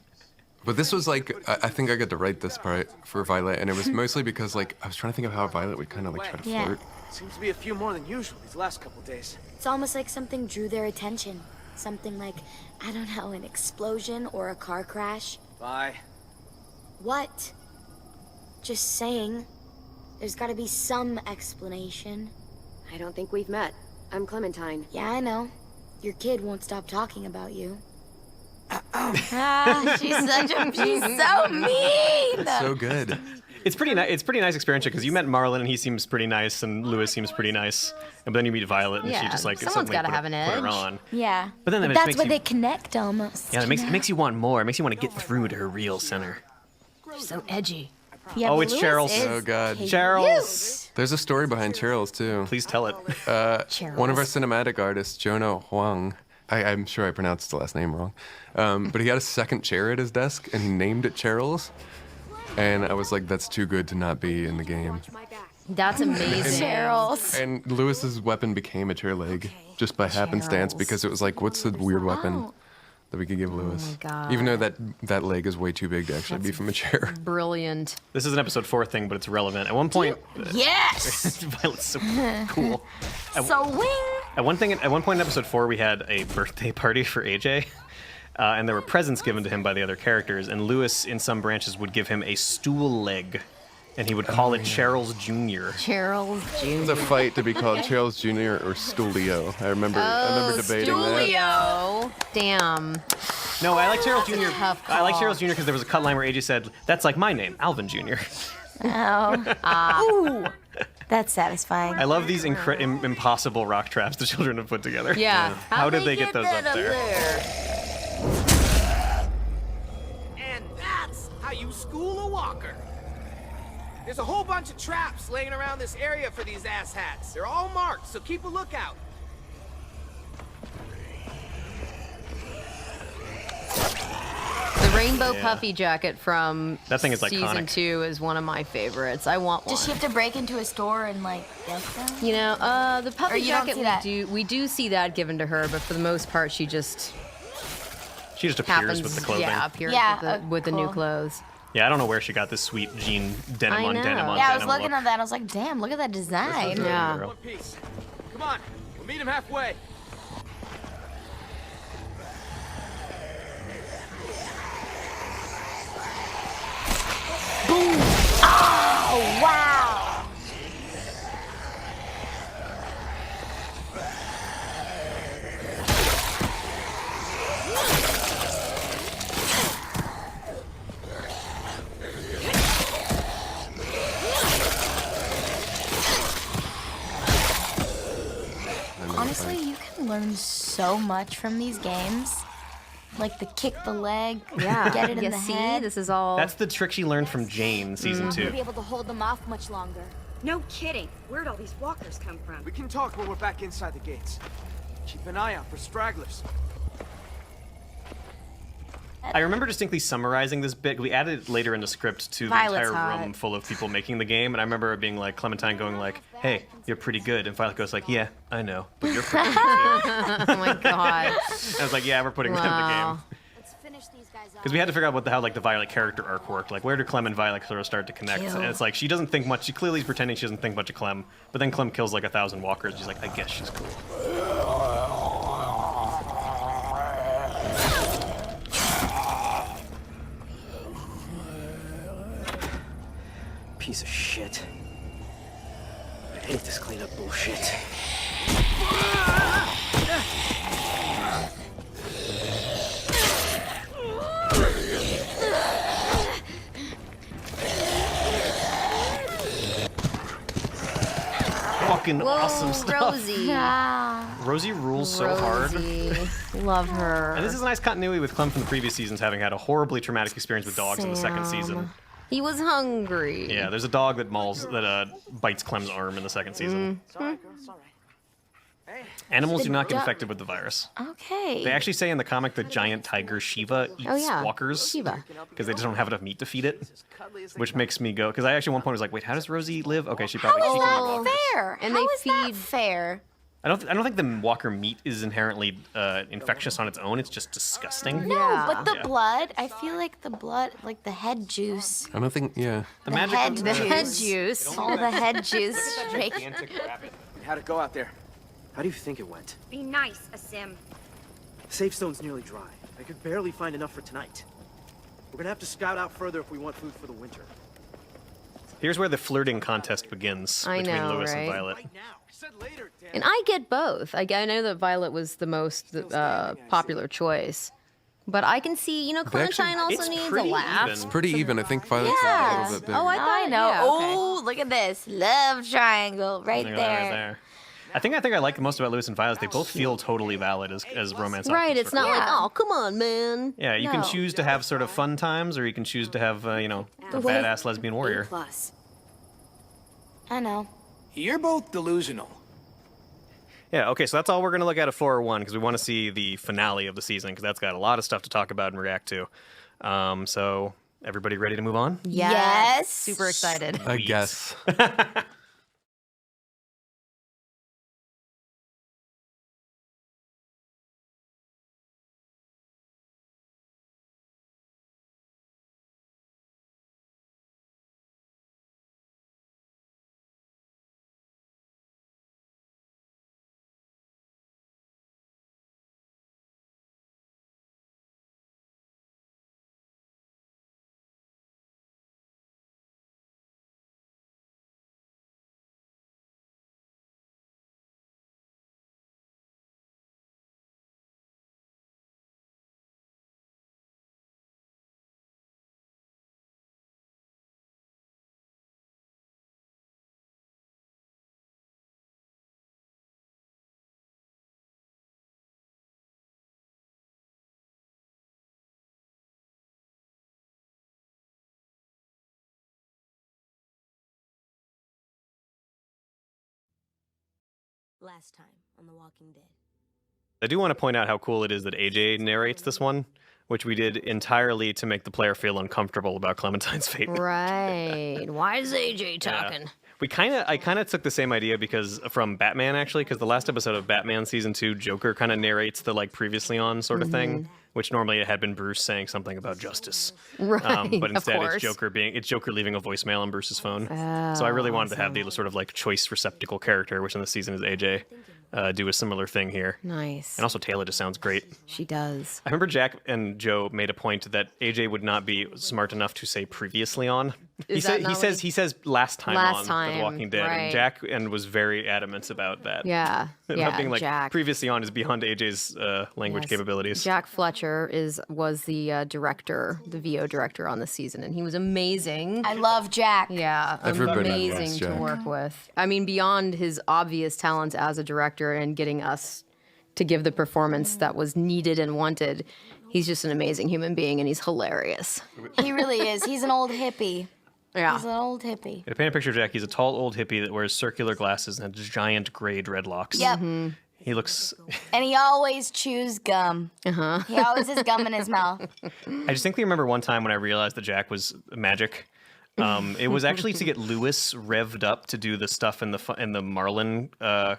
But this was like, I think I got to write this part for Violet, and it was mostly because like I was trying to think of how Violet would kind of like try to Yeah. flirt. Seems to be a few more than usual these last couple days. It's almost like something drew their attention. Something like, I don't know, an explosion or a car crash. Bye. What? Just saying. There's gotta be some explanation. I don't think we've met. I'm Clementine. Yeah, I know. Your kid won't stop talking about you. Ah, she's so mean. So good. It's pretty nice. It's pretty nice experience because you met Marlon and he seems pretty nice, and Lewis seems pretty nice, and then you meet Violet and she Yeah, just like someone's suddenly gotta put have an put her edge. on. Yeah. But then it that's makes why you- they connect almost. Yeah, it makes you want more. It makes you want to get through to her real center. So edgy. Yeah, Oh, but it's Lewis Cheryl's. is Oh, God. cute. Cheryl's. There's a story behind Cheryl's too. Please tell it. One of our cinematic artists, Jonah Huang, I'm sure I pronounced the last name wrong, but he had a second chair at his desk and he named it Cheryl's. And I was like, that's too good to not be in the game. That's amazing. Cheryl's. And Lewis's weapon became a chair leg just by happenstance because it was like, what's the weird weapon that we could give Lewis? God. Even though that leg is way too big to actually be from a chair. Brilliant. This is an episode 4 thing, but it's relevant. At one point, Yes. Violet's so cool. So wing. At one point in episode 4, we had a birthday party for AJ, and there were presents given to him by the other characters. And Lewis, in some branches, would give him a stool leg, and he would call it Cheryl's Jr. Cheryl's It was a Jr. fight to be called Charles Jr. or Stulio. I remember debating that. Stulio. Damn. No, I like Cheryl's Jr. tough I like call. Cheryl's Jr. because there was a cut line where AJ said, "That's like my name, Alvin Jr." Oh. Ooh. That's satisfying. I love these impossible rock traps the children have put together. Yeah. How did they get those up there? And that's how you school a walker. There's a whole bunch of traps laying around this area for these asshats. They're all marked, so keep a lookout. The rainbow puffy jacket from That thing is season iconic. 2 is one of my favorites. I want one. Does she have to break into a store and like get them? You know, the Or puffy you don't jacket see that? we do see that given to her, but for the most part, she just She just appears happens. with the clothing. Yeah, appears Yeah, with the new cool. clothes. Yeah, I don't know where she got this sweet jean denim I on know. denim on Yeah, I was denim looking look. at that and I was like, damn, look at that design. Yeah. One piece. Come on, we'll meet him halfway. Oh, wow. Honestly, you can learn so much from these games. Like the kick the leg, Yeah. get it in You the see, head. this is all. That's the trick she learned from Jane, season 2. You'll be able to hold them off much longer. No kidding. Where'd all these walkers come from? We can talk when we're back inside the gates. Keep an eye out for stragglers. I remember distinctly summarizing this bit. We added it later in the script to the Violet's entire hot. room full of people making the game, and I remember it being like Clementine going like, "Hey, you're pretty good," and Violet goes like, "Yeah, I know, but you're pretty good too." Oh my god. I was like, "Yeah, we're putting that in the Wow. game." Let's finish these guys Because we had to figure out how like the Violet character arc worked. Like, where do Clem and Violet sort of start to connect? Kill. And it's like she doesn't think much. She clearly is pretending she doesn't think much of Clem, but then Clem kills like 1,000 walkers. She's like, I guess she's cool. Piece of shit. I hate this cleanup bullshit. Fucking Whoa, awesome stuff. Rosie. Yeah. Rosie rules so hard. Rosie. Love her. And this is a nice continuity with Clem from the previous seasons, having had a horribly traumatic experience with dogs in the second Sam. season. He was hungry. Yeah, there's a dog that bites Clem's arm in the second season. It's alright, girl, it's alright. Hey, Animals do not get dog- infected with the virus. Okay. They actually say in the comic the giant tiger Shiva eats Oh, yeah. walkers Shiva. because they just don't have enough meat to feed it, as cuddly as they which come. makes me go. Because I actually at one point was like, wait, how does Rosie live? Okay, she probably How she is can eat that walkers. fair? And How they is that feed- fair? I don't think the walker meat is inherently infectious on its own. It's just disgusting. No, Yeah. but the Yeah. blood, I feel like the blood, like the head juice. I don't think, yeah. The The magic head of The head juice. juice. All the head juice. gigantic rabbit. How'd it go out there? How do you think it went? Be nice, Asim. Safe stone's nearly dry. I could barely find enough for tonight. We're gonna have to scout out further if we want food for the winter. Here's where the flirting contest begins I between know, Lewis and right? Violet. Right now. I said later, damn And I get both. I know that Violet was the most popular choice. But I can see, Clementine also It's needs a pretty laugh. even. Pretty even. I think Violet's Yeah. a little bit bigger. Oh, I I thought, know. yeah, okay. Oh, look at this. Love triangle right Look at there. that right there. I think I like most about Lewis and Violet. They both feel totally valid as romance Right, options it's for not Clem. like, oh, come on, man. Yeah, you can No. choose to have sort of fun times, or you can choose to have, a badass lesbian warrior. Plus. I know. You're both delusional. Yeah, okay, so that's all we're going to look at 401, because we want to see the finale of the season, because that's got a lot of stuff to talk about and react to. So, everybody ready to move on? Yes. Super excited. I Sweet. guess. Last time on The Walking Dead. I do want to point out how cool it is that AJ narrates this one, which we did entirely to make the player feel uncomfortable about Clementine's fate. Right. Why is AJ Yeah. talking? I kind of took the same idea from Batman, actually, because the last episode of Batman season 2, Joker kind of narrates the previously on sort of thing, which normally it had been Bruce saying something about justice. Right, But of instead course. it's Joker leaving a voicemail on Bruce's phone. So I really wanted to have the sort of choice receptacle character, which in this season is AJ, do a similar thing here. Nice. And also Taylor just sounds great. She does. I remember Jack and Joe made a point that AJ would not be smart enough to say previously on. He says last time Last on time, The Walking Dead, right. and Jack was very adent about that. Yeah. About Yeah. being Jack. previously on is beyond AJ's language Yes. capabilities. Jack Fletcher was the director, the VO director on the season, and he was amazing. I love Jack. Yeah, Everybody loves amazing to Jack. work with. I mean, beyond his obvious talents as a director and getting us to give the performance that was needed and wanted, he's just an amazing human being, and he's hilarious. He really is. He's an old hippie. Yeah. He's an old hippie. To paint a picture of Jack, he's a tall old hippie that wears circular glasses and has giant gray dreadlocks. Yep. He looks... And he always chews gum. Uh-huh. He always has gum in his mouth. I distinctly remember one time when I realized that Jack was magic. It was actually to get Lewis revved up to do the stuff in the Marlin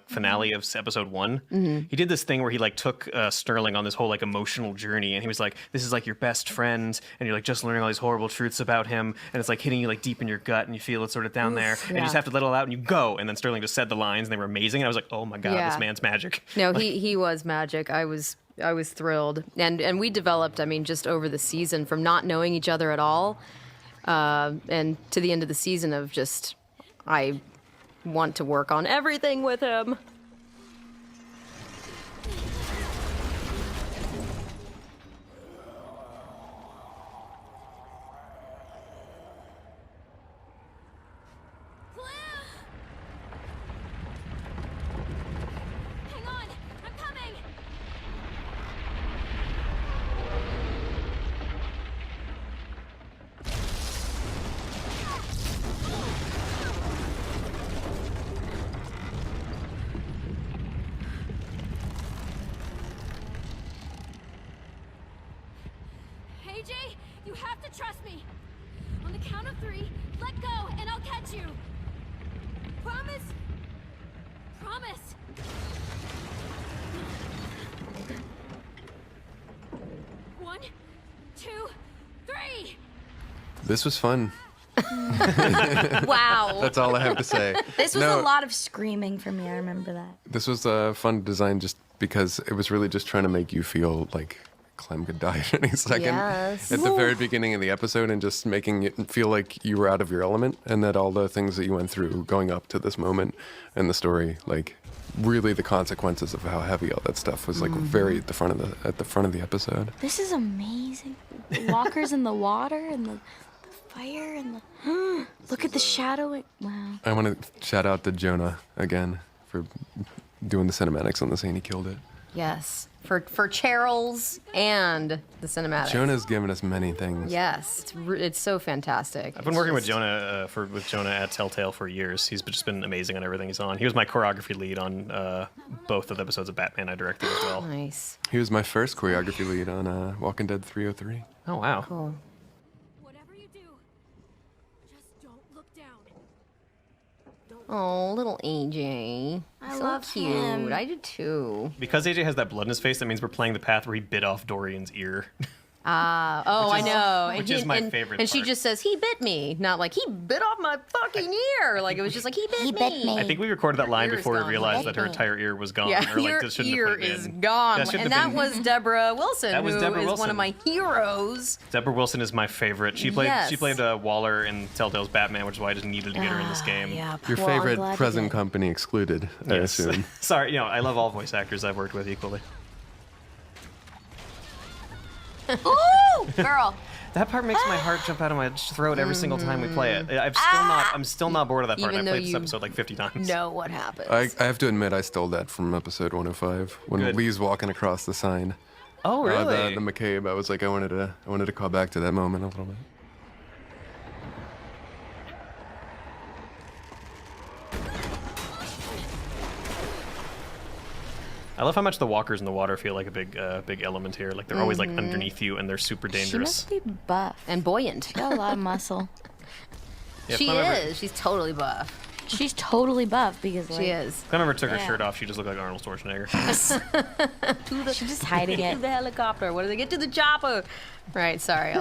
finale of episode 1. He did this thing where he like took Sterling on this whole like emotional journey, and he was like, "This is like your best friend," and you're like just learning all these horrible truths about him, and it's like hitting you like deep in your gut, and you feel it sort of down there, and you just have to let it all out, and you go. And then Sterling just said the lines, and they were amazing. And I was like, "Oh my god, this man's magic." No, he was magic. I was thrilled, and we developed. I mean, just over the season, from not knowing each other at all. And to the end of the season of just, I want to work on everything with him. Hang on! I'm coming! AJ, you have to trust me. On the count of 3, let go and I'll catch you. Promise? Promise. One, 2, 3. This was fun. Wow. That's all I have to say. This was a lot of screaming for me. I remember that. This was a fun design just because it was really just trying to make you feel like Clem could die at any second Yes. at the very beginning of the episode, and just making it feel like you were out of your element, and that all the things that you went through going up to this moment in the story, like really the consequences of how heavy all that stuff was, like very at the front of the episode. This is amazing. The walkers in the water and the fire and the look at the shadowing. Wow. I want to shout out to Jonah again for doing the cinematics on the scene. He killed it. Yes, for Cheryl's and the cinematic. Jonah's given us many things. Yes, it's so fantastic. I've been working with Jonah at Telltale for years. He's just been amazing on everything he's on. He was my choreography lead on both of the episodes of Batman I directed as well. Nice. He was my first choreography lead on Walking Dead 303. Oh wow. Cool. Whatever you do, just don't look down. Oh, little AJ. I so love cute. him. I did too. Because AJ has that blood in his face, that means we're playing the path where he bit off Dorian's ear. I know. Which is my favorite And she part. just says, he bit me. Not like, he bit off my fucking ear. Like, it was just like, he bit me. I think we recorded that line Ear is before we gone. realized that her entire ear was gone. Yeah, or like, your this shouldn't ear have put it is in. gone. shouldn't And have that been- was Deborah Wilson, That was who Deborah is one Wilson. of my heroes. Deborah Wilson is my favorite. She played Yes. Waller in Telltale's Batman, which is why I just needed to get her in this game. Yeah, Your Well, I'm favorite glad you present did. company excluded, I Yes. assume. Sorry, I love all voice actors I've worked with equally. Ooh, girl. That part makes my heart jump out of my throat every single time we play it. I'm still not bored of that part. Even I though played this you episode like 50 times. Know what happens. I have to admit, I stole that from episode 105 when Good. Lee's walking across the sign. Oh really? The McCabe. I was like, I wanted to call back to that moment a little bit. I love how much the walkers in the water feel like a big element here. Like they're always like underneath you and they're super She dangerous. must be buff. And buoyant. She got a lot of muscle. Yeah, She if Clem ever- is. She's totally buff. She's totally buff because like, She is. Clem ever took her Yeah. shirt off, she just looked like Arnold Schwarzenegger. she's just hiding To it. the helicopter. What do they get to the chopper? Right, sorry.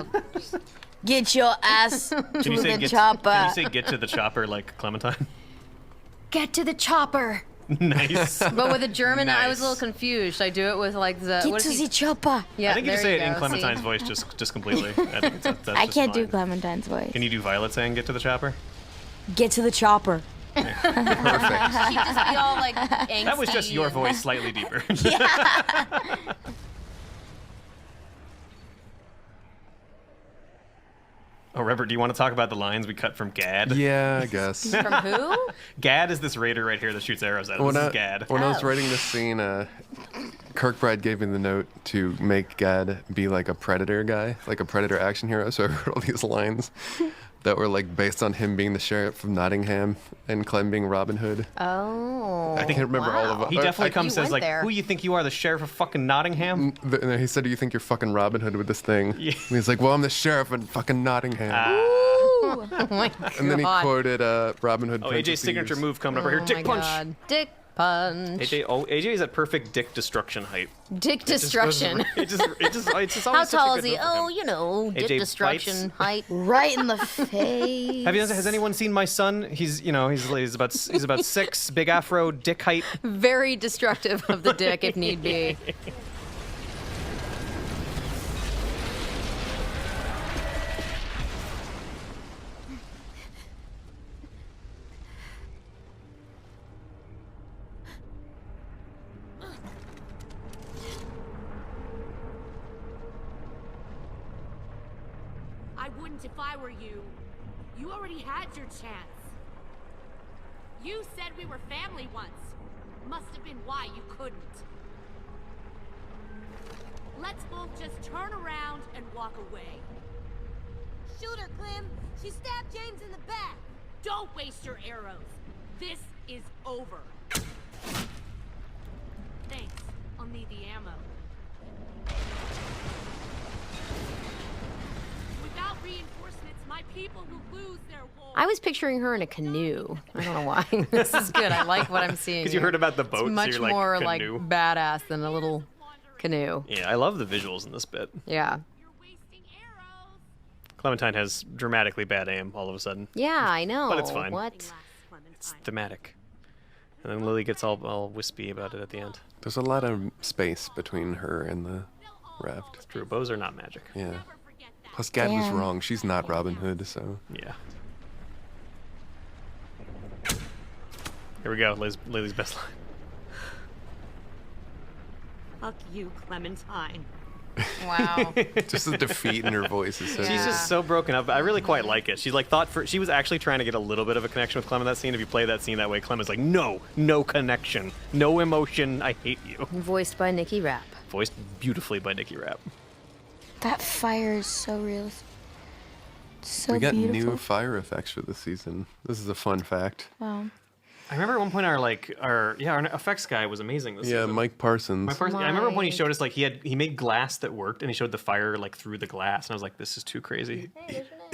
Get your ass to Can you say the get? chopper. Can you say get to the chopper like Clementine? Get to the chopper. Nice. But with a German, I was a Nice. little confused. Should I do it with like the. Get what to is he- the chopper. Yeah, I think you there can say it in go. Clementine's See? voice just completely. I think that's I just can't do fine. Clementine's voice. Can you do Violet saying get to the chopper? Get to the chopper. Perfect. She'd just be all like angsty. That was just your and- voice slightly deeper. Oh, Rebbert, do you want to talk about the lines we cut from Gad? Yeah, I guess. From who? Gad is this raider right here that shoots arrows at us. This is Gad. When I was Oh. writing this scene, Kirkbride gave me the note to make Gad be like a Predator guy, like a Predator action hero. So I wrote all these lines that were like based on him being the sheriff of Nottingham and Clem being Robin Hood. Oh. I can't remember all of them. He definitely comes and You says went like, there. "Who you think you are, the sheriff of fucking Nottingham?" And he said, "Do you think you're fucking Robin Hood with this thing?" Yeah. And he's like, "Well, I'm the sheriff of fucking Nottingham." Oh my god. And then he quoted Robin Hood. Oh, Prince of AJ's signature Thieves. move coming over here. Oh Dick my punch. God. Dick punch. AJ is at perfect dick destruction height. Dick destruction. It's just How always such a tall good is he? move for Oh, him. you know, dick AJ destruction height. Right in the face. Has anyone seen my son? He's about 6, big afro, dick height. Very destructive of the dick if need be. I wouldn't if I were you. You already had your chance. You said we were family once. Must have been why you couldn't. Let's both just turn around and walk away. Shoot her, Clem. She stabbed James in the back. Don't waste your arrows. This is over. Thanks. I'll need the ammo. Without reinforcements, my people will lose their war. I was picturing her in a canoe. I don't know why. This is good. I like what I'm seeing. Because you heard about the boat, It's so much you're like, more like canoe. badass than a little canoe. Yeah, I love the visuals in this bit. Yeah. You're wasting arrows. Clementine has dramatically bad aim all of a sudden. Yeah, I know. But it's fine. What? It's thematic. And then Lily gets all wispy about it at the end. There's a lot of space between her and the raft. True, bows are not magic. Yeah. Plus, Gad was Damn. wrong. She's not Robin Hood, so. Yeah. Here we go, Lily's best line. Fuck you, Clementine. Wow. Just the defeat in her voice is so She's Yeah. just so broken up. I really quite like it. She like she was actually trying to get a little bit of a connection with Clem in that scene. If you play that scene that way, Clem is like, no connection, no emotion. I hate you. Voiced by Nikki Rapp. Voiced beautifully by Nikki Rapp. That fire is so real. So We got beautiful. new fire effects for this season. This is a fun fact. Wow. I remember at one point our effects guy was amazing this Yeah, season. Mike Parsons. My person, I remember when he showed us like he made glass that worked and he showed the fire like through the glass and I was like, this is too crazy.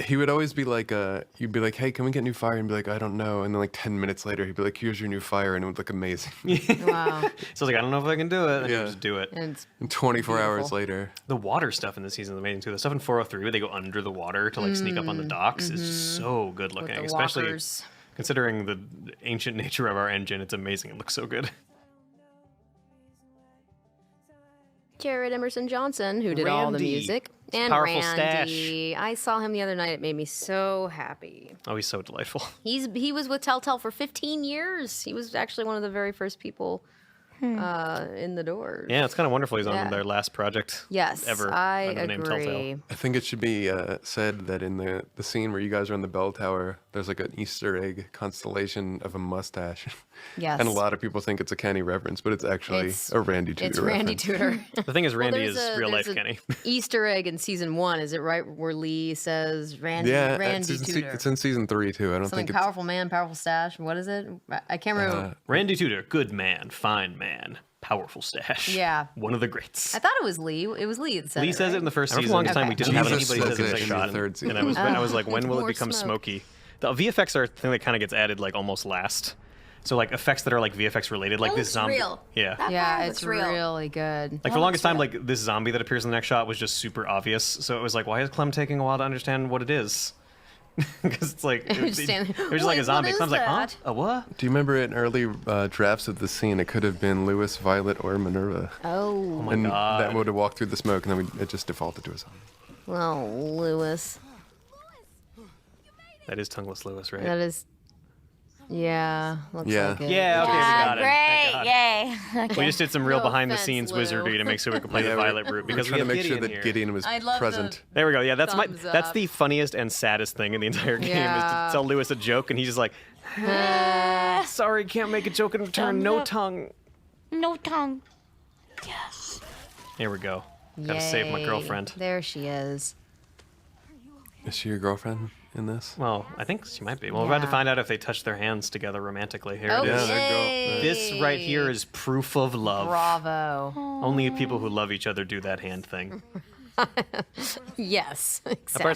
He would always be like, you'd be like, hey, can we get new fire? And be like, I don't know. And then like 10 minutes later, he'd be like, here's your new fire. And it would look amazing. Wow. So I was like, I don't know if I can do it. And he Yeah. would just do it. And it's And 24 hours Beautiful. later. The water stuff in this season is amazing too. The stuff in 403 where they go under the water to like sneak up on the docks is so good with looking, the especially walkers. considering the ancient nature of our engine. It's amazing. It looks so good. Jared Emerson Johnson, who did all the Randy. music. His And powerful Randy. I saw him the other night. It made me so happy. Oh, he's so delightful. He was with Telltale for 15 years. He was actually one of the very first people in the doors. Yeah, it's kind of wonderful. He's Yeah. on their last project Yes, ever I under the name agree. Telltale. I think it should be said that in the scene where you guys are in the bell tower, there's like an Easter egg constellation of a mustache. Yes. And a lot of people think it's a Kenny reference, but it's actually a Randy Tudor It's Randy reference. Tudor. The thing is, Randy there's is a- real life there's a Kenny. Easter egg in season 1, is it right? Where Lee says Randy it's Tudor. it's in season 3 too. I don't Something think it's powerful man, powerful stash. What is it? I can't remember. Randy Tudor, good man, fine man, powerful stash. Yeah. One of the greats. I thought it was Lee. It was Lee that said Lee it, says right? it in the first I remember season. longest Time we didn't have Jesus anybody says says it it's a in the shot. third season. And I was like, when will it More become smoke. smoky? The VFX are a thing that kind of gets added like almost last. So like effects that are like VFX related, like That this looks zombie. real. Yeah. That Yeah, fire it's looks real. really good. Like for the longest time, like this zombie that appears in the next shot was just super obvious. So it was like, why is Clem taking a while to understand what it is? Because it's like it was Just standing- just like Wait, a zombie. what Clem's is like, huh? that? A what? Do you remember in early drafts of the scene, it could have been Lewis, Violet, or Minerva? Oh, Oh my and god. that would have walked through the smoke, and then it just defaulted to a zombie. well, Lewis. That is tongueless Lewis, right? That is. Yeah, looks Yeah. like it. Yeah, okay, we got it. Thank God. Great, yay. We just did some real No behind-the-scenes offense, Lou. wizardry to make sure we could play the Yeah, Violet route because We're we trying to have make sure Gideon that here. Gideon was I love present. There we go. Yeah, that's Thumbs that's up. the funniest and saddest thing in the entire game is Yeah. to tell Lewis a joke and he's just like, sorry, can't make a joke in return. Thumbs No up. tongue. No tongue. Yes. Here we go. Gotta save my Yay. girlfriend. There she is. Is she your girlfriend? in this. Well, I think she might be. Well, we're about to Yeah. find out if they touch their hands together romantically. Here Oh, it is. Yeah, there you go. This right here is proof of love. Bravo. Only people who love each other do that hand thing. Yes, Apart exactly.